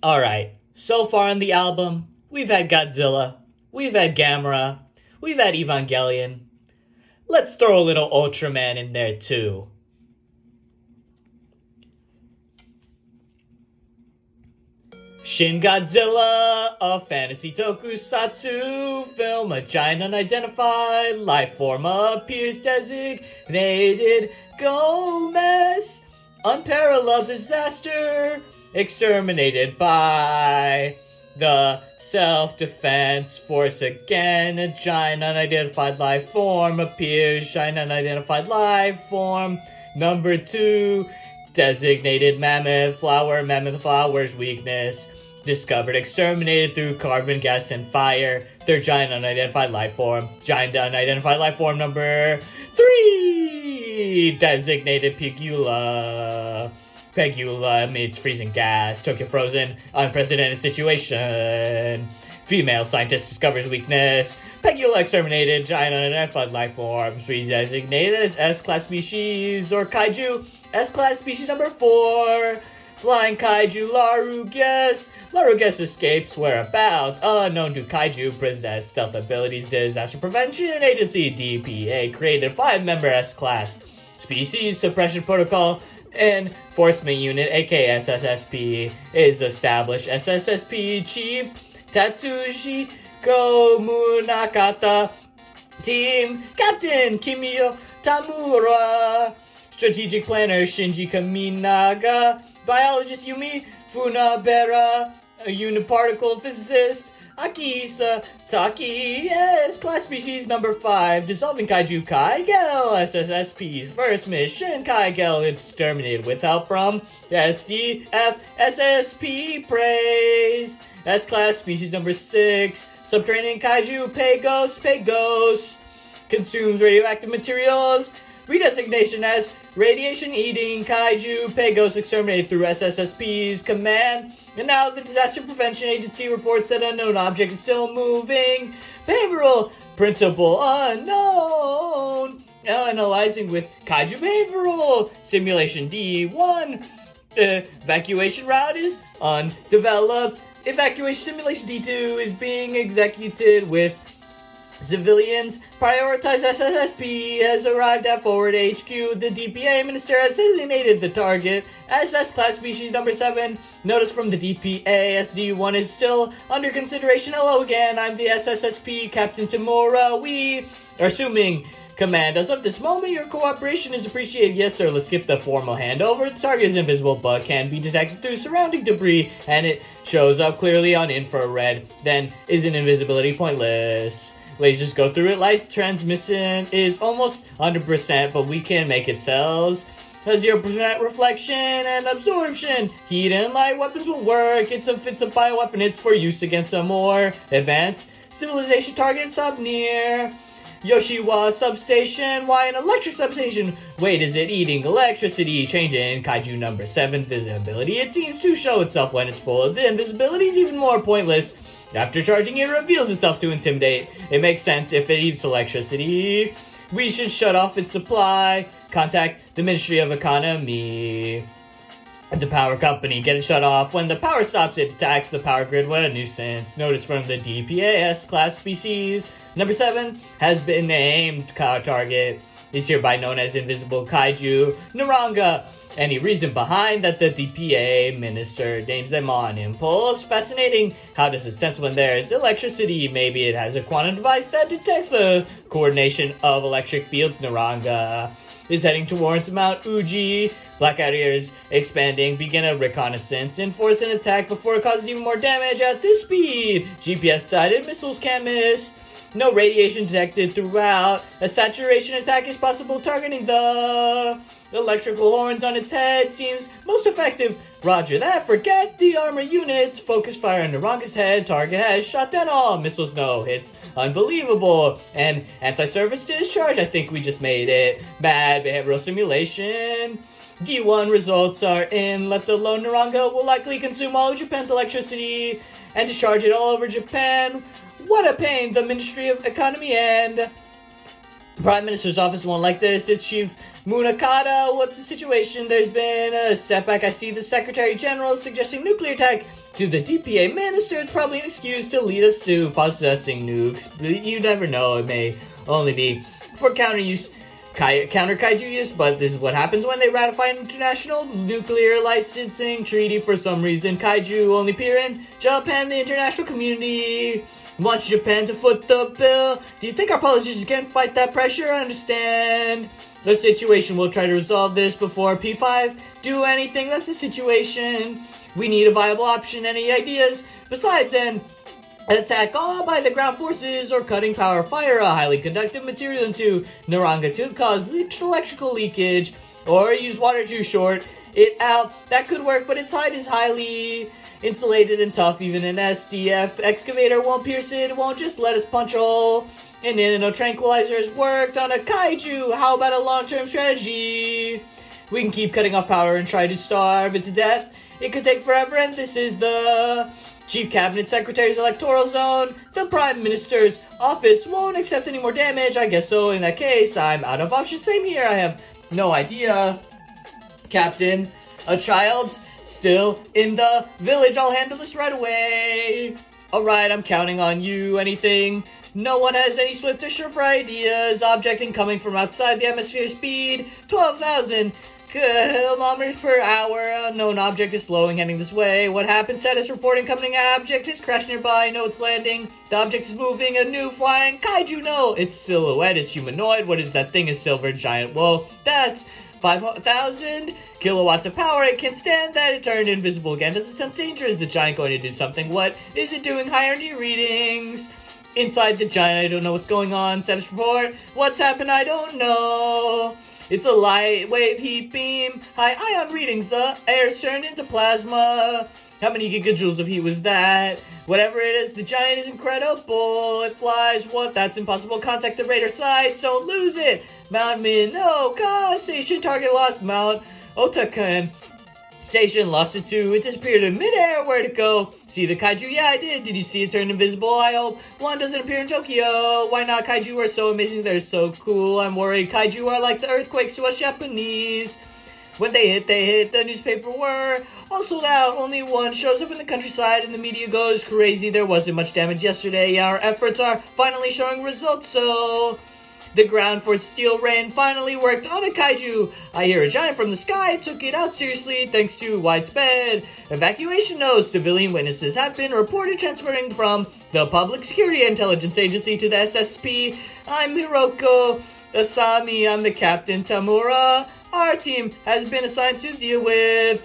Alright, so far on the album, we've had Godzilla, we've had Gamera, we've had Evangelion. Let's throw a little Ultraman in there too. Shin Godzilla, a fantasy tokusatsu film. A giant unidentified life form appears designated Gomez. Unparalleled disaster exterminated by the self-defense force again. A giant unidentified life form appears. Giant unidentified life form number 2. Designated mammoth flower's weakness. Discovered, exterminated through carbon gas and fire. Third giant unidentified life form. Giant unidentified life form number 3. Designated Pegula. Pegula emits freezing gas. Tokyo frozen. Unprecedented situation. Female scientist discovers weakness. Pegula exterminated. Giant unidentified life forms. Redesignated as S-class species or kaiju. S-class species number 4. Flying kaiju Laruges. Laruges escapes whereabouts unknown to kaiju possess stealth abilities. Disaster Prevention Agency DPA created 5-member S-class species suppression protocol. Enforcement unit aka SSSP is established. SSSP Chief Tatsushi Komunakata. Team Captain Kimiyo Tamura. Strategic planner Shinji Kaminaga. Biologist Yumi Funabera. A uniparticle physicist Akisa Taki. S-class species number 5. Dissolving Kaiju Kaigel. SSSP's first mission. Kaigel exterminated with help from SDF SSP Praise. S-class species number 6. Subterranean Kaiju Pagos. Consumes radioactive materials. Redesignation as Radiation-Eating Kaiju Pagos exterminated through SSSP's command. And now the Disaster Prevention Agency reports that unknown object is still moving. Behavioral principle unknown. Analyzing with Kaiju Behavioral Simulation D1. Evacuation route is undeveloped. Evacuation Simulation D2 is being executed with civilians. Prioritize SSSP has arrived at Forward HQ. The DPA minister has designated the target as S-class species number 7. Notice from the DPA, SD1 is still under consideration. Hello again, I'm the SSSP Captain Tamura. We are assuming command. As of this moment, your cooperation is appreciated. Yes, sir. Let's skip the formal handover. The target is invisible but can be detected through surrounding debris, and it shows up clearly on infrared. Then, isn't invisibility pointless? Lasers go through it. Light transmission is almost 100%, but we can make it cells. 0% reflection and absorption. Heat and light weapons will work. It's a bioweapon. It's for use against a more advanced civilization target. Stop near Yoshiwa substation. Why an electric substation? Wait, is it eating electricity? Change in Kaiju number 7 visibility. It seems to show itself when it's full. The invisibility is even more pointless. After charging, it reveals itself to intimidate. It makes sense if it eats electricity. We should shut off its supply. Contact the Ministry of Economy. The power company. Get it shut off. When the power stops, it attacks the power grid. What a nuisance. Notice from the DPAS class species. Number 7 has been named target. Is hereby known as Invisible Kaiju Naranga. Any reason behind that the DPA minister names them on impulse? Fascinating. How does it sense when there's electricity? Maybe it has a quantum device that detects the coordination of electric fields. Naranga is heading towards Mount Uji. Blackout is expanding. Begin a reconnaissance. Enforce an attack before it causes even more damage at this speed. GPS guided missiles can't miss. No radiation detected throughout. A saturation attack is possible. Targeting the electrical horns on its head seems most effective. Roger that. Forget the armor units. Focus fire on Naranga's head. Target has shot down all missiles. No hits. Unbelievable. And anti-service discharge. I think we just made it. Bad behavioral simulation. D1 results are in. Left alone, Naranga will likely consume all of Japan's electricity and discharge it all over Japan. What a pain. The Ministry of Economy and Prime Minister's office won't like this. It's Chief Munakata. What's the situation? There's been a setback. I see the Secretary General suggesting nuclear attack To the DPA minister, it's probably an excuse to lead us to possessing nukes. You never know, it may only be for counter kaiju use, but this is what happens when they ratify an international nuclear licensing treaty. For some reason, kaiju only appear in Japan. The international community wants Japan to foot the bill. Do you think our politicians can fight that pressure? I understand the situation. We'll try to resolve this before P5 do anything. That's the situation. We need a viable option. Any ideas? Besides an attack all by the ground forces or cutting power, fire a highly conductive material into Naranga to cause electrical leakage, or use water to short it out. That could work, but its hide is highly insulated and tough. Even an SDF excavator won't pierce it. It won't just let it punch a hole. And nano tranquilizers worked on a kaiju. How about a long-term strategy? We can keep cutting off power and try to starve it to death. It could take forever, and this is the Chief Cabinet Secretary's electoral zone. The Prime Minister's office won't accept any more damage. I guess so. In that case, I'm out of options. Same here. I have no idea. Captain, a child's still in the village. I'll handle this right away. Alright, I'm counting on you. Anything? No one has any swift or sure ideas. Object incoming from outside the atmosphere. Speed 12,000 kilometers per hour. Unknown object is slowing, heading this way. What happened? Status report. Incoming object is crashed nearby. No, it's landing. The object is moving. A new flying kaiju. No, its silhouette is humanoid. What is that thing? A silver giant. Whoa, that's 5,000 kilowatts of power. It can stand that. It turned invisible again. Does it sound dangerous? Is the giant going to do something? What is it doing? High energy readings. Inside the giant, I don't know what's going on. Status report. What's happened? I don't know. It's a light wave heat beam. High ion readings. The air turned into plasma. How many gigajoules of heat was that? Whatever it is, the giant is incredible. It flies. What? That's impossible. Contact the radar sites. Don't lose it. Mount Minoka Station. Target lost. Mount Otakan Station. Lost it too. It disappeared in midair. Where'd it go? See the kaiju? Yeah, I did. Did you see it turn invisible? I hope one doesn't appear in Tokyo. Why not? Kaiju are so amazing. They're so cool. I'm worried. Kaiju are like the earthquakes to us Japanese. When they hit. The newspaper were all sold out. Only one shows up in the countryside and the media goes crazy. There wasn't much damage yesterday. Our efforts are finally showing results, so the ground for steel rain finally worked on a kaiju. I hear a giant from the sky took it out seriously thanks to widespread evacuation. No civilian witnesses have been reported transferring from the Public Security Intelligence Agency to the SSP. I'm Hiroko Asami. I'm the Captain Tamura. Our team has been assigned to deal with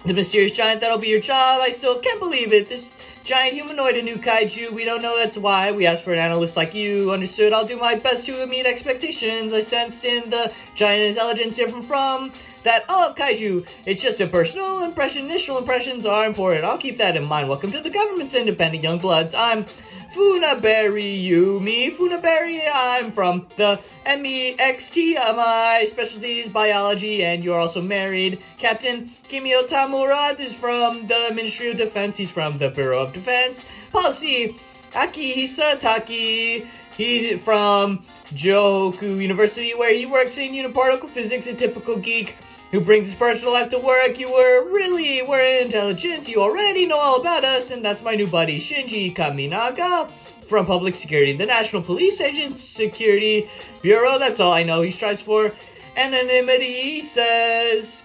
the mysterious giant. That'll be your job. I still can't believe it. This giant humanoid, a new kaiju. We don't know, that's why we asked for an analyst like you. Understood. I'll do my best to meet expectations. I sensed in the giant intelligence different from that of kaiju. It's just a personal impression. Initial impressions are important. I'll keep that in mind. Welcome to the government's independent young bloods. I'm Funaberi Yumi. Funaberi, I'm from the MEXT. My specialty is biology, and you're also married. Captain Kimio Tamura is from the Ministry of Defense. He's from the Bureau of Defense. Policy, Akihisa Taki. He's from Johoku University, where he works in uniparticle physics, a typical geek who brings his personal life to work. We're intelligent. You already know all about us, and that's my new buddy, Shinji Kaminaga, from Public Security, the National Police Agent Security Bureau. That's all I know. He strives for anonymity, he says.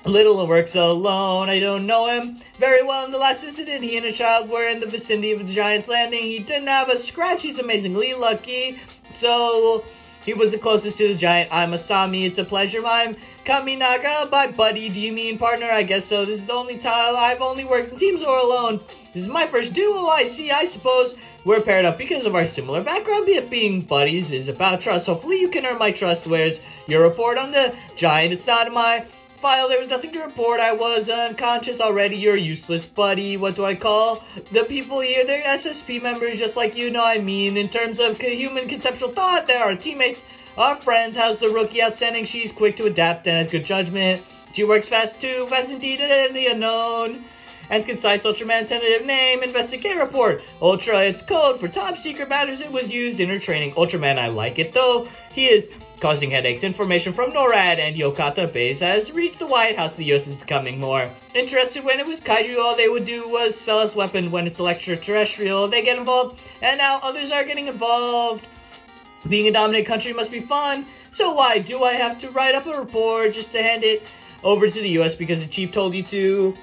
Little works alone. I don't know him very well. In the last incident, he and a child were in the vicinity of the Giant's Landing. He didn't have a scratch. He's amazingly lucky. So he was the closest to the giant. I'm Asami. It's a pleasure. I'm Kaminaga. By buddy, do you mean partner? I guess so. This is the only time I've only worked in teams or alone. This is my first duo. I see. I suppose we're paired up because of our similar background. Being buddies is about trust. Hopefully you can earn my trust. Where's your report on the giant? It's not in my file. There was nothing to report. I was unconscious already. You're useless, buddy. What do I call the people here? They're SSP members, just like you know. I mean, in terms of human conceptual thought, they're our teammates, our friends. How's the rookie? Outstanding. She's quick to adapt and has good judgment. She works fast too. Fast indeed, and the unknown. and concise Ultraman tentative name, investigate report. Ultra, it's code for top secret matters. It was used in her training. Ultraman, I like it though. He is causing headaches. Information from NORAD and Yokata base has reached the White House. The US is becoming more interested. When it was kaiju, all they would do was sell us weapons. When it's extraterrestrial, they get involved, and now others are getting involved. Being a dominant country must be fun, so why do I have to write up a report just to hand it over to the US because the chief told you to?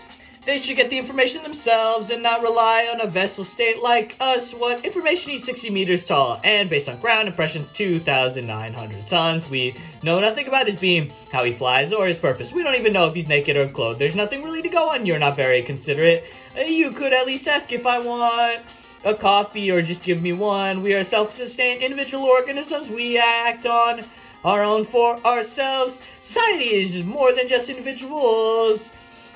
They should get the information themselves and not rely on a vessel state like us. What information is 60 meters tall and based on ground impressions 2,900 tons. We know nothing about his beam, how he flies, or his purpose. We don't even know if he's naked or clothed. There's nothing really to go on. You're not very considerate. You could at least ask if I want a coffee or just give me one. We are self-sustained individual organisms. We act on our own for ourselves. Society is more than just individuals.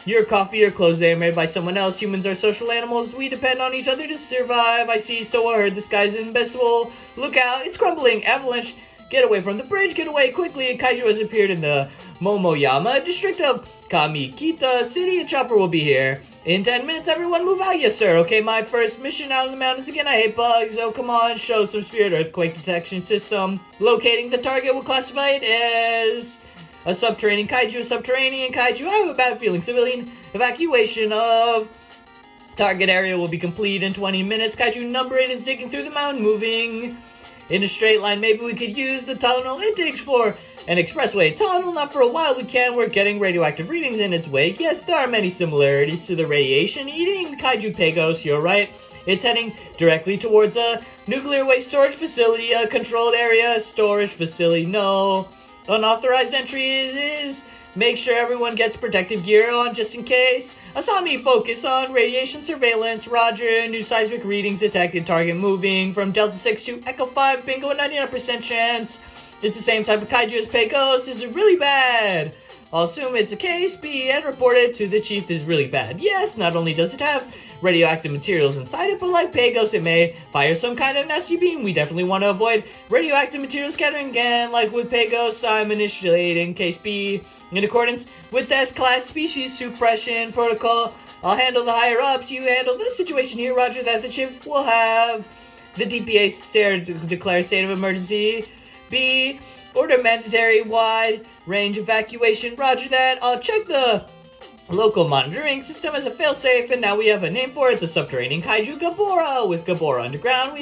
Your coffee or clothes, they are made by someone else. Humans are social animals. We depend on each other to survive. I see, so I heard. The sky's invincible. Look out, it's crumbling. Avalanche. Get away from the bridge. Get away quickly. A kaiju has appeared in the Momoyama district of Kamikita City. A chopper will be here in 10 minutes. Everyone move out. Yes, sir. Okay, my first mission out in the mountains again. I hate bugs. Oh, come on. Show some spirit. Earthquake detection system. Locating the target will classify it as a subterranean kaiju. Subterranean kaiju. I have a bad feeling. Civilian evacuation of target area will be complete in 20 minutes. Kaiju number 8 is digging through the mountain, moving in a straight line. Maybe we could use the tunnel it digs for an expressway tunnel. Not for a while. We can. We're getting radioactive readings in its wake. Yes, there are many similarities to the radiation-eating kaiju Pagos. You're right. It's heading directly towards a nuclear waste storage facility, a controlled area storage facility. No unauthorized entries is make sure everyone gets protective gear on just in case. Asami, focus on radiation surveillance. Roger, new seismic readings detected. Target moving from Delta 6 to Echo 5. Bingo, 99% chance. It's the same type of kaiju as Pecos. This is really bad. I'll assume it's a case B and report it to the chief. This is really bad. Yes, not only does it have radioactive materials inside it, but like Pagos, it may fire some kind of nasty beam. We definitely want to avoid radioactive material scattering again. Like with Pagos, I'm initiating case B in accordance with the S-class species suppression protocol. I'll handle the higher-ups. You handle this situation here. Roger that. The chief will have the DPA declare state of emergency. B, order mandatory wide-range evacuation. Roger that. I'll check the local monitoring system as a failsafe, and now we have a name for it, the subterranean kaiju Gabora. With Gabora underground,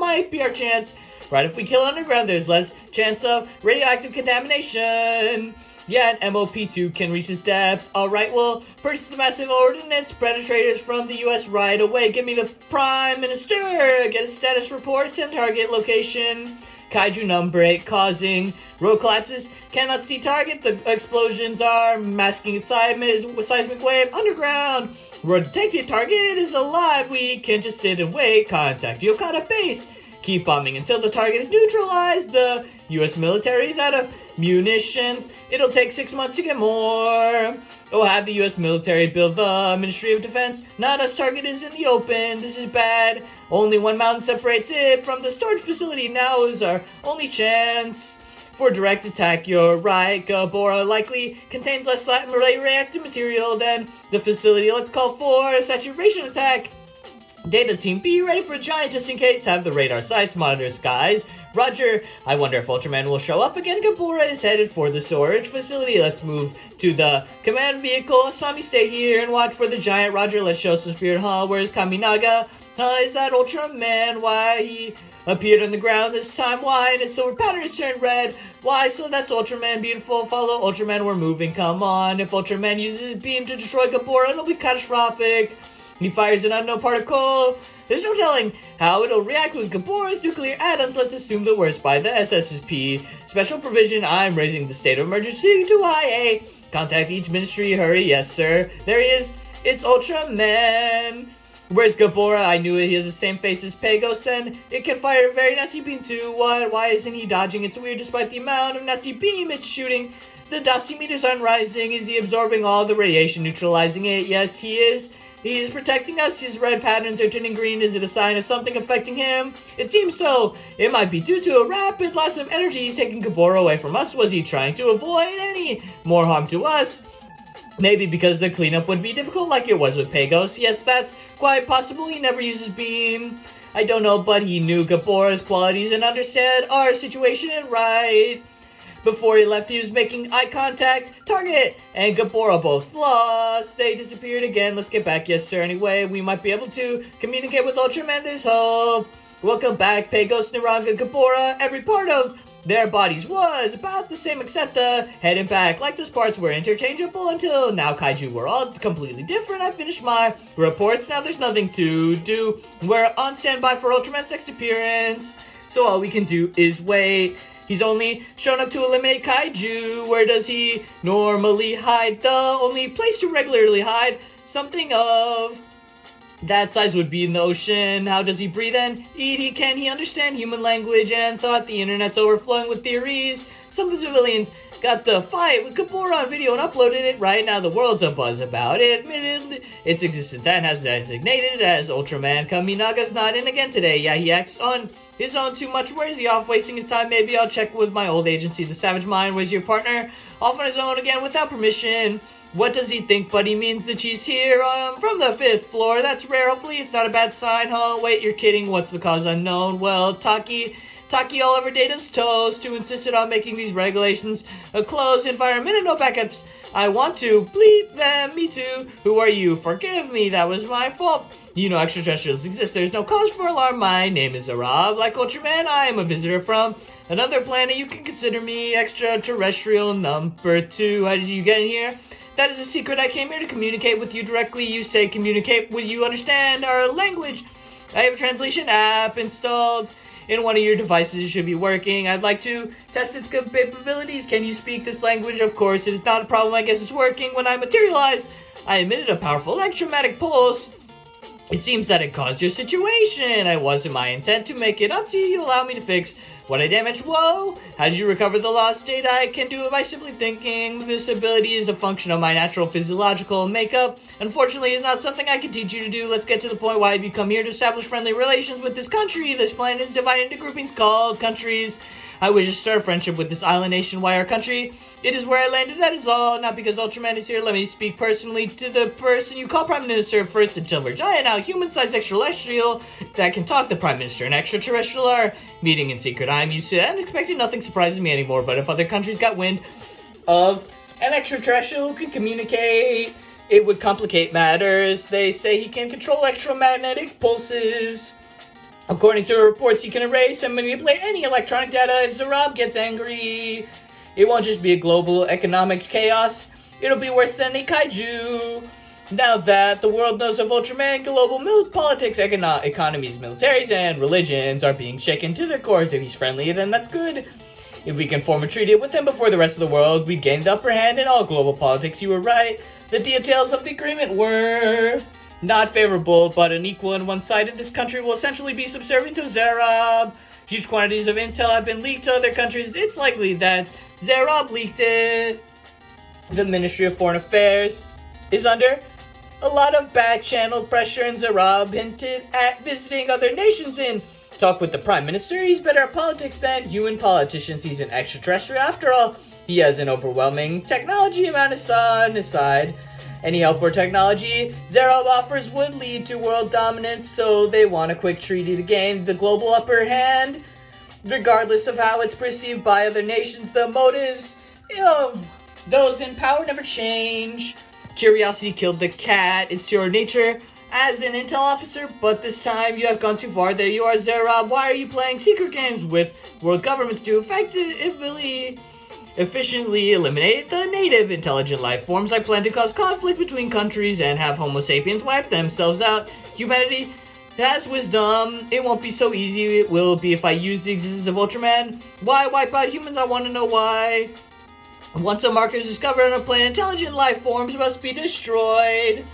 might be our chance. Right, if we kill underground, there's less chance of radioactive contamination. Yeah, and MOP2 can reach its depth. Alright, we'll purchase the massive ordnance penetrators from the US right away. Give me the Prime Minister. Get a status report, send target location. Kaiju number 8 causing road collapses. Cannot see target. The explosions are masking its seismic wave underground. Road detected. Target is alive. We can't just sit and wait. Contact Yokata base. Keep bombing until the target is neutralized. The US military is out of munitions. It'll take 6 months to get more. Oh, have the US military build the Ministry of Defense. Not us. Target is in the open. This is bad. Only one mountain separates it from the storage facility. Now is our only chance for direct attack. You're right. Gabora likely contains less radioactive material than the facility. Let's call for a saturation attack. Data team, be ready for a giant just in case. Have the radar sites, monitor skies. Roger. I wonder if Ultraman will show up again. Gabora is headed for the storage facility. Let's move to the command vehicle. Asami, stay here and watch for the giant. Roger, let's show some spirit. Where's Kaminaga? Is that Ultraman? Why he appeared on the ground this time? Why? And his silver pattern is turned red. Why? So that's Ultraman. Beautiful. Follow Ultraman. We're moving. Come on. If Ultraman uses his beam to destroy Gabora, it'll be catastrophic. He fires an unknown particle. There's no telling how it'll react with Gabora's nuclear atoms. Let's assume the worst by the SSSP. Special provision. I'm raising the state of emergency to IA. Contact each ministry. Hurry. Yes, sir. There he is. It's Ultraman. Where's Gabora? I knew it. He has the same face as Pagos. Then it can fire a very nasty beam too. What? Why isn't he dodging? It's weird despite the amount of nasty beam it's shooting. The dosimeters aren't rising. Is he absorbing all the radiation, neutralizing it? Yes, he is. He is protecting us. His red patterns are turning green. Is it a sign of something affecting him? It seems so. It might be due to a rapid loss of energy. He's taking Gabora away from us. Was he trying to avoid any more harm to us? Maybe because the cleanup would be difficult like it was with Pagos. Yes, that's quite possible. He never uses beam. I don't know, but he knew Gabora's qualities and understood our situation right. Before he left, he was making eye contact. Target and Gabora both lost. They disappeared again. Let's get back. Yes, sir. Anyway, we might be able to communicate with Ultraman. There's hope. Welcome back, Pagos, Naranga, Gabora. Every part of their bodies was about the same except the head and back. Like those parts were interchangeable until now kaiju were all completely different. I finished my reports. Now there's nothing to do. We're on standby for Ultraman's next appearance. So all we can do is wait. He's only shown up to eliminate kaiju. Where does he normally hide? The only place to regularly hide something of that size would be in the ocean. How does he breathe and eat? Can he understand human language and thought? The internet's overflowing with theories. Some of the civilians got the fight with Gabora on video and uploaded it. Right now the world's abuzz about it. Admitted its existence and has designated as Ultraman. Kaminaga's not in again today. Yeah, he acts on his own too much. Where is he off wasting his time? Maybe I'll check with my old agency, the Savage Mind. Where's your partner? Off on his own again without permission. What does he think? But he means that she's here from the 5th floor. That's rare. Hopefully it's not a bad sign. Huh? Wait, you're kidding. What's the cause unknown? Well, Taki all over Data's toast, who insisted on making these regulations a closed environment and no backups. I want to bleep them. Me too. Who are you? Forgive me. That was my fault. You know extraterrestrials exist. There's no cause for alarm. My name is Arab. Like Ultraman, I am a visitor from another planet. You can consider me extraterrestrial number 2. How did you get in here? That is a secret. I came here to communicate with you directly. You say communicate with you understand our language. I have a translation app installed in one of your devices. It should be working. I'd like to test its capabilities. Can you speak this language? Of course. It is not a problem. I guess it's working. When I materialized, I emitted a powerful electromagnetic pulse. It seems that it caused your situation. It wasn't my intent to make it up to you. You allow me to fix what I damaged. Whoa! How did you recover the lost state? I can do it by simply thinking. This ability is a function of my natural physiological makeup. Unfortunately, it's not something I can teach you to do. Let's get to the point. Why have you come here? To establish friendly relations with this country. This planet is divided into groupings called countries. I wish to start a friendship with this island nation. Why our country? It is where I landed, that is all. Not because Ultraman is here. Let me speak personally to the person you call Prime Minister. First, a silver giant, now human-sized extraterrestrial that can talk. The Prime Minister and extraterrestrial are meeting in secret. I'm used to it and expecting nothing surprises me anymore. But if other countries got wind of an extraterrestrial who can communicate, it would complicate matters. They say he can control electromagnetic pulses. According to reports, he can erase and manipulate any electronic data. If Zarab gets angry, it won't just be a global economic chaos. It'll be worse than a kaiju. Now that the world knows of Ultraman, global politics, economies, militaries, and religions are being shaken to their cores. If he's friendly, then that's good. If we can form a treaty with him before the rest of the world, we gain the upper hand in all global politics. You were right. The details of the agreement were not favorable, but unequal and one-sided. This country will essentially be subservient to Zarab. Huge quantities of intel have been leaked to other countries. It's likely that Zarab leaked it. The Ministry of Foreign Affairs is under a lot of back-channel pressure, and Zarab hinted at visiting other nations and talk with the Prime Minister. He's better at politics than human politicians. He's an extraterrestrial. After all, he has an overwhelming technology amount on his side. Any help or technology Zarab offers would lead to world dominance, so they want a quick treaty to gain the global upper hand. Regardless of how it's perceived by other nations, the motives of those in power never change. Curiosity killed the cat. It's your nature as an intel officer, but this time you have gone too far. There you are, Zarab. Why are you playing secret games with world governments to efficiently eliminate the native intelligent life forms? I plan to cause conflict between countries and have Homo sapiens wipe themselves out. Humanity has wisdom. It won't be so easy. It will be if I use the existence of Ultraman. Why wipe out humans? I want to know why. Once a marker is discovered on a planet, intelligent life forms must be destroyed.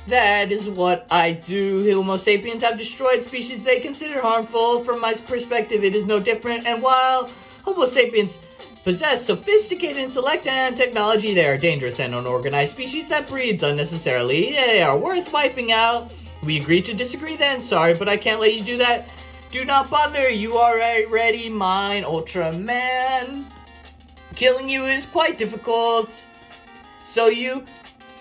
That is what I do. Homo sapiens have destroyed species they consider harmful. From my perspective, it is no different. And while Homo sapiens possess sophisticated intellect and technology, they are dangerous and unorganized species that breeds unnecessarily. They are worth wiping out. We agree to disagree then. Sorry, but I can't let you do that. Do not bother. You are already mine, Ultraman. Killing you is quite difficult. So you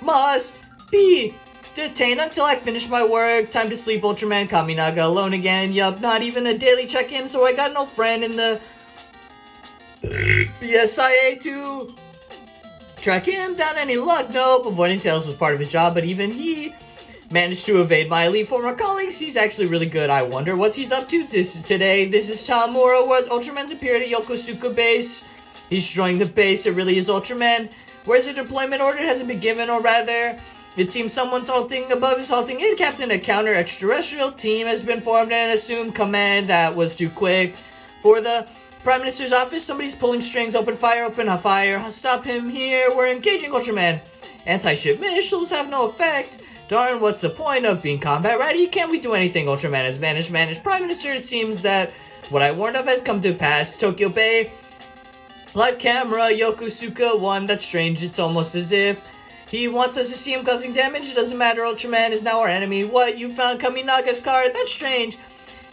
must be detained until I finish my work. Time to sleep, Ultraman. Kaminaga alone again. Yup, not even a daily check-in, so I got no friend in the BSIA to track him down. Any luck? Nope. Avoiding Tails was part of his job, but even he managed to evade my elite former colleagues. He's actually really good. I wonder what he's up to today. This is Tamura, where Ultraman's appeared at Yokosuka base. He's destroying the base. It really is Ultraman. Where's the deployment order? It hasn't been given, or rather, it seems someone's halting above is halting in. Captain, a counter-extraterrestrial team has been formed and assumed command. That was too quick. For the Prime Minister's office, somebody's pulling strings. Open fire, open fire. Stop him here. We're engaging Ultraman. Anti-ship missiles have no effect. Darn, what's the point of being combat ready? Can't we do anything? Ultraman has vanished. Prime Minister, it seems that what I warned of has come to pass. Tokyo Bay. Live camera, Yokosuka 1. That's strange. It's almost as if he wants us to see him causing damage. It doesn't matter. Ultraman is now our enemy. What? You found Kaminaga's card? That's strange.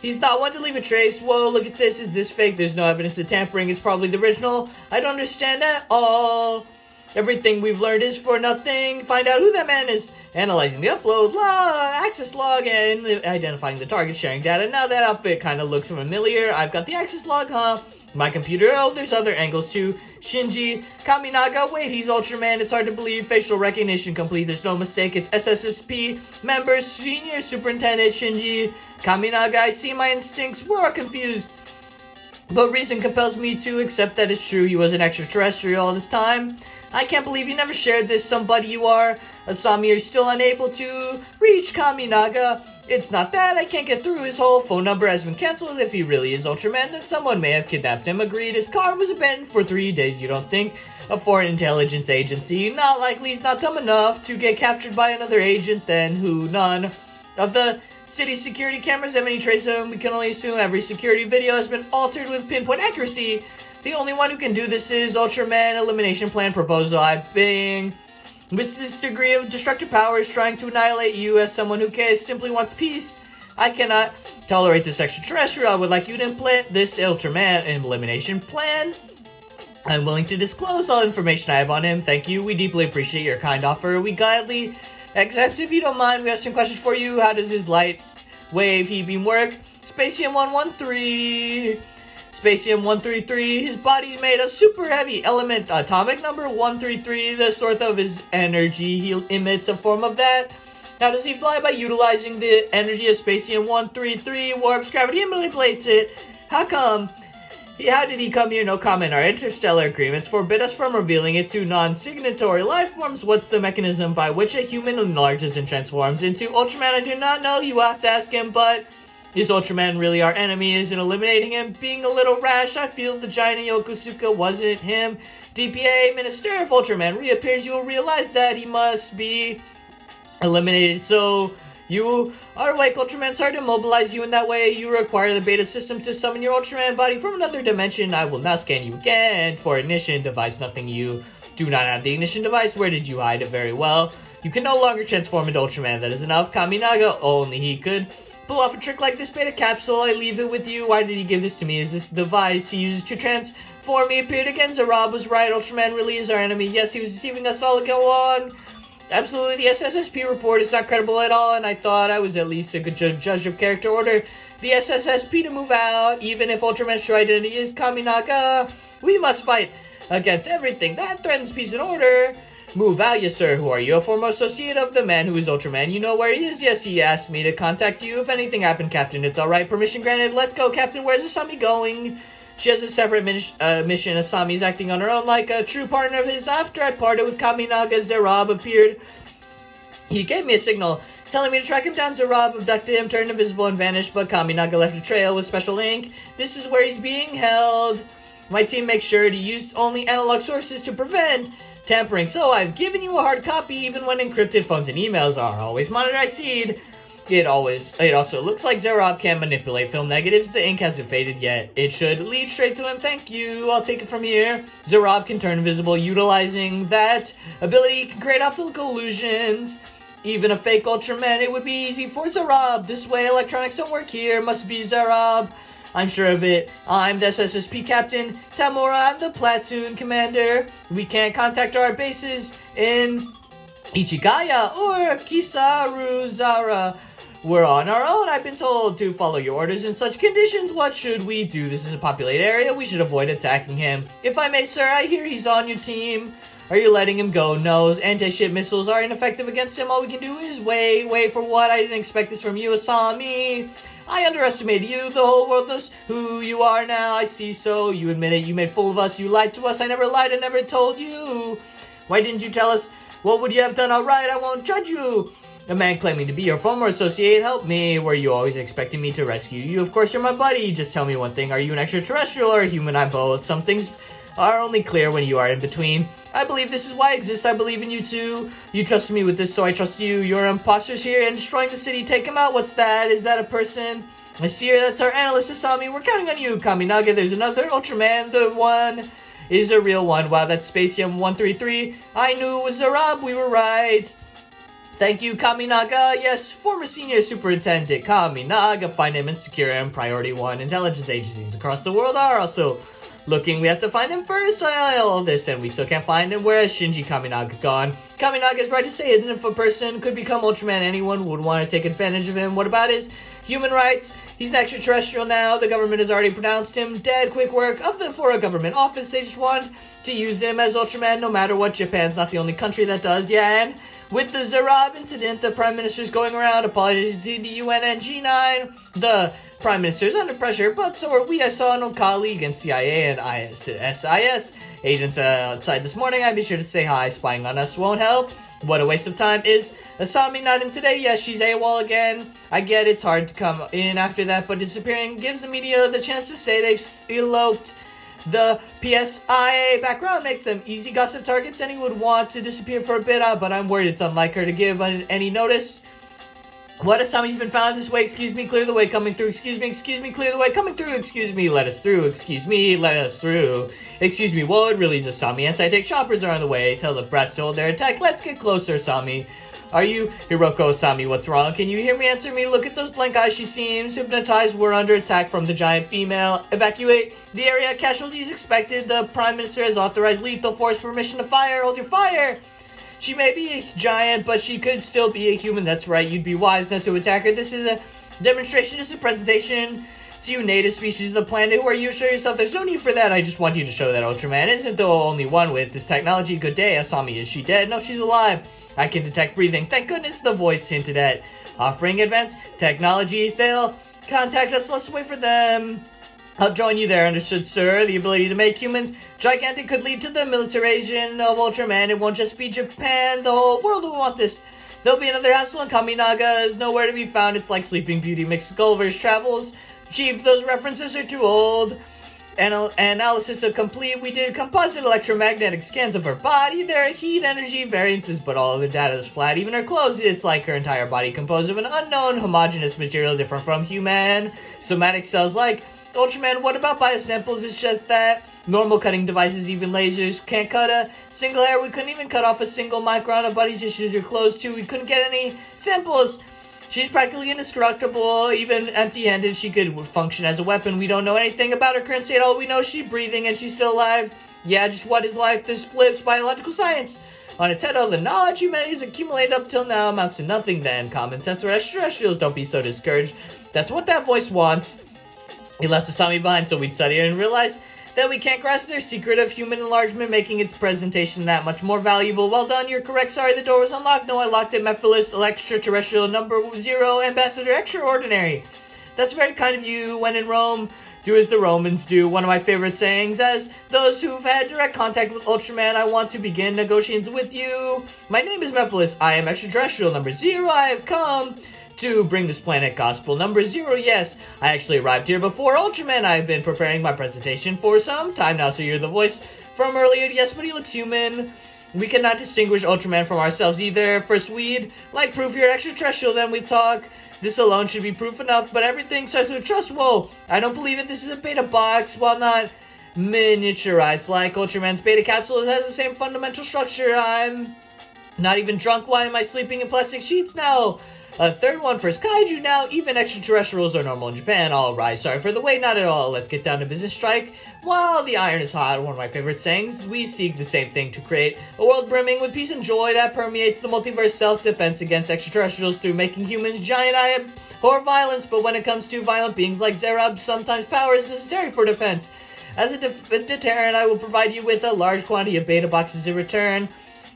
He's not one to leave a trace. Whoa, look at this. Is this fake? There's no evidence of tampering. It's probably the original. I don't understand at all. Everything we've learned is for nothing. Find out who that man is. Analyzing the upload access log and identifying the target, sharing data. Now that outfit kind of looks familiar. I've got the access log, huh? My computer. Oh, there's other angles too. Shinji Kaminaga. Wait, he's Ultraman. It's hard to believe. Facial recognition complete. There's no mistake. It's SSSP member, Senior Superintendent Shinji Kaminaga. I see my instincts were confused, but reason compels me to accept that it's true. He was an extraterrestrial all this time. I can't believe you never shared this. Somebody you are. Asami, are still unable to reach Kaminaga? It's not that. I can't get through. His whole phone number has been cancelled. If he really is Ultraman, then someone may have kidnapped him. Agreed. His car was abandoned for 3 days. You don't think? A foreign intelligence agency? Not likely. He's not dumb enough to get captured by another agent. Then who? None of the city's security cameras have any trace of him. We can only assume every security video has been altered with pinpoint accuracy. The only one who can do this is Ultraman. Elimination plan proposal. I bing. With this degree of destructive power is trying to annihilate you as someone who simply wants peace. I cannot tolerate this extraterrestrial. I would like you to implant this Ultraman elimination plan. I'm willing to disclose all information I have on him. Thank you. We deeply appreciate your kind offer. We gladly accept. If you don't mind, we have some questions for you. How does his light wave beam work? Spacium 113. Spacium 133, his body is made of super heavy element atomic number 133, the source of his energy. He emits a form of that. How does he fly? By utilizing the energy of Spacium 133, warps gravity and manipulates it. How come? How did he come here? No comment. Our interstellar agreements forbid us from revealing it to non-signatory life forms. What's the mechanism by which a human enlarges and transforms into Ultraman? I do not know. You have to ask him, but is Ultraman really our enemy? Isn't eliminating him being a little rash? I feel the giant in Yokosuka wasn't him. DPA Minister, if Ultraman reappears, you will realize that he must be eliminated. So you are awake, Ultraman. Sorry to immobilize you in that way. You require the beta system to summon your Ultraman body from another dimension. I will now scan you again for ignition device. Nothing. You do not have the ignition device. Where did you hide it? Very well. You can no longer transform into Ultraman. That is enough. Kaminaga, only he could pull off a trick like this. Beta capsule, I leave it with you. Why did he give this to me? Is this the device he uses to transform me? Appeared again. Zerob was right. Ultraman really is our enemy. Yes, he was deceiving us all along. Absolutely, the SSSP report is not credible at all, and I thought I was at least a good judge of character. Order the SSSP to move out, even if Ultraman's true identity is Kaminaga. We must fight against everything that threatens peace and order. Move out, yes sir. Who are you? A former associate of the man who is Ultraman. You know where he is? Yes, he asked me to contact you if anything happened, Captain. It's alright. Permission granted. Let's go, Captain. Where's Asami going? She has a separate mission. Asami's acting on her own like a true partner of his. After I parted with Kaminaga, Zerob appeared. He gave me a signal telling me to track him down. Zerob abducted him, turned invisible, and vanished, but Kaminaga left a trail with special ink. This is where he's being held. My team makes sure to use only analog sources to prevent tampering, so I've given you a hard copy. Even when encrypted, phones and emails are always monitored. I see. It also looks like Zerob can manipulate film negatives. The ink hasn't faded yet. It should lead straight to him. Thank you. I'll take it from here. Zerob can turn invisible. Utilizing that ability, he can create optical illusions. Even a fake Ultraman, it would be easy for Zerob. This way, electronics don't work here. Must be Zerob. I'm sure of it. I'm the SSSP Captain Tamura. I'm the platoon commander. We can't contact our bases in Ichigaya or Kisaruzara. We're on our own, I've been told to follow your orders in such conditions. What should we do? This is a populated area. We should avoid attacking him. If I may, sir, I hear he's on your team. Are you letting him go? No, anti-ship missiles are ineffective against him. All we can do is wait for what? I didn't expect this from you, Asami. I underestimated you. The whole world knows who you are now. I see so. You admit it. You made fool of us. You lied to us. I never lied. I never told you. Why didn't you tell us? What would you have done? All right, I won't judge you. A man claiming to be your former associate, help me. Were you always expecting me to rescue you? Of course, you're my buddy. Just tell me one thing. Are you an extraterrestrial or a human? I'm both. Some things are only clear when you are in between. I believe this is why I exist. I believe in you too. You trusted me with this, so I trust you. Your imposters here and destroying the city. Take him out. What's that? Is that a person? I see her. That's our analyst, Asami. We're counting on you, Kaminaga. There's another Ultraman. The one is a real one. Wow, that's Spaceium 133. I knew it was Zarab. We were right. Thank you, Kaminaga. Yes, former senior superintendent Kaminaga. Find him and secure him. Priority 1. Intelligence agencies across the world are also looking. We have to find him first. All this, and we still can't find him. Where is Shinji Kaminaga gone? Kaminaga is right to say, isn't it? If a person could become Ultraman, anyone would want to take advantage of him. What about his human rights? He's an extraterrestrial now. The government has already pronounced him dead. Quick work for a government office. They just want to use him as Ultraman no matter what. Japan's not the only country that does. Yeah, and with the Zarab incident, the Prime Minister's going around apologizing to the UN and G9. The Prime Minister's under pressure, but so are we. I saw an old colleague in CIA and SIS agents outside this morning. I'd be sure to say hi. Spying on us won't help. What a waste of time. Is Asami not in today? Yes, she's AWOL again. I get it's hard to come in after that, but disappearing gives the media the chance to say they've eloped. The PSIA background makes them easy gossip targets. Anyone would want to disappear for a bit, but I'm worried it's unlike her to give any notice. What? Asami's been found this way. Excuse me, clear the way. Coming through. Excuse me, clear the way. Coming through. Excuse me, let us through. Excuse me, let us through. Excuse me, whoa, it really is Asami. Anti-tank choppers are on the way. Tell the brats to hold their attack. Let's get closer, Asami. Are you Hiroko Asami? What's wrong? Can you hear me? Answer me. Look at those blank eyes. She seems hypnotized. We're under attack from the giant female. Evacuate the area. Casualties expected. The Prime Minister has authorized lethal force. Permission to fire. Hold your fire. She may be a giant, but she could still be a human. That's right. You'd be wise not to attack her. This is a demonstration. This is a presentation to you native species of the planet. Who are you? Show yourself. There's no need for that. I just want you to show that Ultraman isn't the only one with this technology. Good day, Asami. Is she dead? No, she's alive. I can detect breathing. Thank goodness, the voice hinted at. Offering advanced technology. They'll contact us. Let's wait for them. I'll join you there. Understood, sir. The ability to make humans gigantic could lead to the militarization of Ultraman. It won't just be Japan. The whole world will want this. There'll be another hassle, and Kaminaga is nowhere to be found. It's like Sleeping Beauty mixed Gulliver's Travels. Chief, those references are too old. Analysis of complete. We did composite electromagnetic scans of her body. There are heat energy variances, but all of the data is flat. Even her clothes, it's like her entire body composed of an unknown homogeneous material different from human. Somatic cells like Ultraman. What about biosamples? It's just that normal cutting devices, even lasers, can't cut a single hair. We couldn't even cut off a single micron of body tissues or clothes too. We couldn't get any samples. She's practically indestructible. Even empty-handed, she could function as a weapon. We don't know anything about her current state. All we know is she's breathing and she's still alive. Yeah, just what is life? This flips biological science. On its head, all the knowledge humanity has accumulated up till now amounts to nothing then. Common sense or extraterrestrials, don't be so discouraged. That's what that voice wants. He left Asami behind so we'd study her and realize that we can't grasp their secret of human enlargement, making its presentation that much more valuable. Well done, you're correct. Sorry, the door was unlocked. No, I locked it. Mephiles, extraterrestrial number 0, ambassador extraordinary. That's very kind of you. When in Rome, do as the Romans do. One of my favorite sayings. As those who've had direct contact with Ultraman, I want to begin negotiations with you. My name is Mephiles. I am extraterrestrial number 0. I have come to bring this planet gospel number 0. Yes, I actually arrived here before Ultraman. I've been preparing my presentation for some time now, so you're the voice from earlier. Yes, but he looks human. We cannot distinguish Ultraman from ourselves either. First we'd like proof you're extraterrestrial, then we talk. This alone should be proof enough, but everything starts with trust. Whoa, I don't believe it. This is a beta box. While not miniaturized like Ultraman's beta capsule, it has the same fundamental structure. I'm not even drunk. Why am I sleeping in plastic sheets now? A third one, first kaiju now, even extraterrestrials are normal in Japan. Alright, sorry for the wait, not at all. Let's get down to business. Strike while the iron is hot, one of my favorite sayings. We seek the same thing, to create a world brimming with peace and joy that permeates the multiverse. Self-defense against extraterrestrials through making humans giant. I abhor violence, but when it comes to violent beings like Zerab, sometimes power is necessary for defense. As a deterrent, I will provide you with a large quantity of beta boxes in return.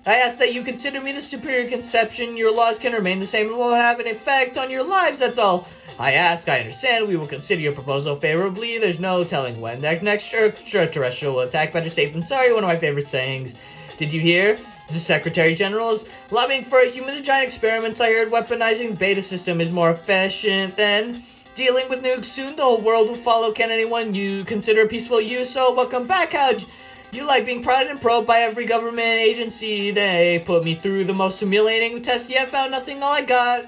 I ask that you consider me the superior conception. Your laws can remain the same and will have an effect on your lives, that's all. I ask, I understand, we will consider your proposal favorably. There's no telling when that next extraterrestrial will attack. Better safe than sorry, one of my favorite sayings. Did you hear? The Secretary General is lobbying for a human-to-giant experiments. I heard weaponizing beta system is more efficient than dealing with nukes. Soon the whole world will follow. Can anyone you consider peaceful use? So welcome back. How'd you like being prodded and probed by every government agency? They put me through the most humiliating test yet, found nothing, all I got.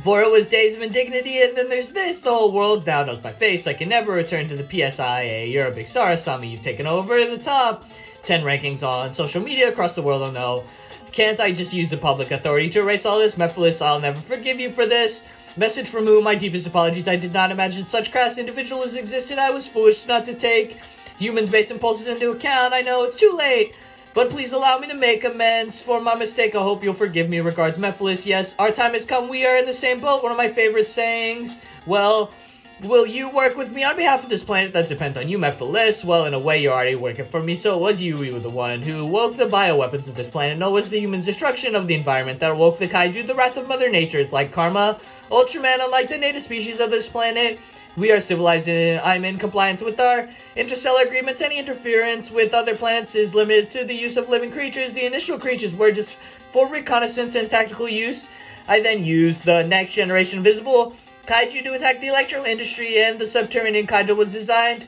For it was days of indignity, and then there's this. The whole world now knows my face. I can never return to the PSIA. You're a big star, Asami. You've taken over the top 10 rankings on social media across the world. Oh no. Can't I just use the public authority to erase all this? Mephiles, I'll never forgive you for this. Message from who? My deepest apologies. I did not imagine such crass individuals existed. I was foolish not to take humans' base impulses into account. I know it's too late, but please allow me to make amends for my mistake. I hope you'll forgive me. Regards, Mephiles. Yes, our time has come. We are in the same boat. One of my favorite sayings. Well, will you work with me on behalf of this planet? That depends on you, Mephiles. Well, in a way, you're already working for me. So it was you were the one who woke the bioweapons of this planet. No, it was the human destruction of the environment that awoke the kaiju, the wrath of Mother Nature. It's like karma. Ultraman, unlike the native species of this planet, we are civilized and I'm in compliance with our interstellar agreements. Any interference with other planets is limited to the use of living creatures. The initial creatures were just for reconnaissance and tactical use. I then used the next generation visible kaiju to attack the electro industry, and the subterranean kaiju was designed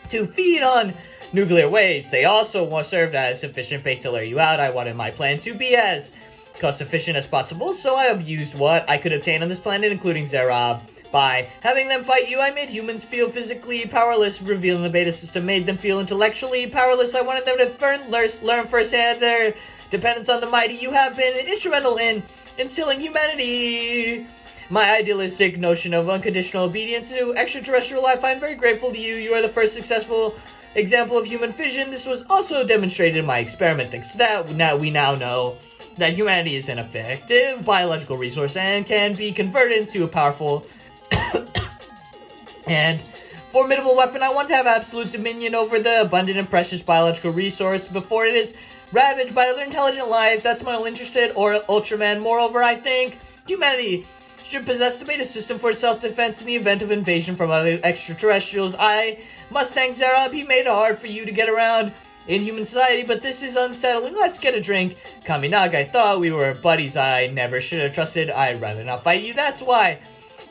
to feed on nuclear waste. They also served as sufficient bait to lure you out. I wanted my plan to be as cost efficient as possible, so I have used what I could obtain on this planet, including Zerab. By having them fight you, I made humans feel physically powerless. Revealing the beta system made them feel intellectually powerless. I wanted them to learn firsthand their dependence on the mighty. You have been instrumental in instilling humanity. My idealistic notion of unconditional obedience to extraterrestrial life. I'm very grateful to you. You are the first successful example of human fission. This was also demonstrated in my experiment. Thanks to that, we now know that humanity is an effective biological resource and can be converted into a powerful and formidable weapon. I want to have absolute dominion over the abundant and precious biological resource before it is ravaged by other intelligent life. That's my only interest in, or Ultraman. Moreover, I think humanity should possess the beta system for self-defense in the event of invasion from other extraterrestrials. I must thank Zerab. He made it hard for you to get around in human society, but this is unsettling. Let's get a drink. Kaminaga, I thought we were buddies. I never should have trusted. I'd rather not fight you. That's why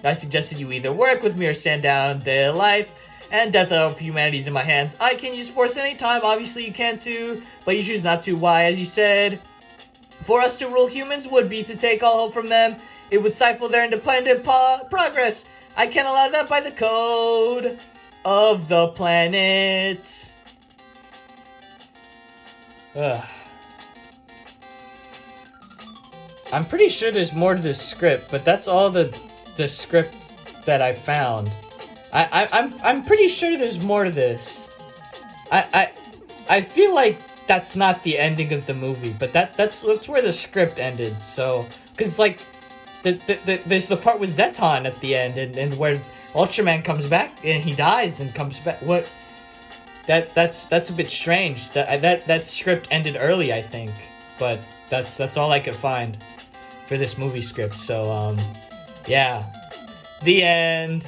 I suggested you either work with me or stand down. The life and death of humanity is in my hands. I can use force anytime. Obviously, you can too, but you choose not to. Why? As you said, for us to rule humans would be to take all hope from them. It would stifle their independent progress. I can't allow that by the code of the planet. Ugh. I'm pretty sure there's more to this script, but that's all the script that I found. I'm pretty sure there's more to this. I feel like that's not the ending of the movie, but that's where the script ended. So, because like there's the part with Zeton at the end, and where Ultraman comes back and he dies and comes back. What? That's a bit strange. That script ended early, I think, but that's all I could find for this movie script. So yeah, the end.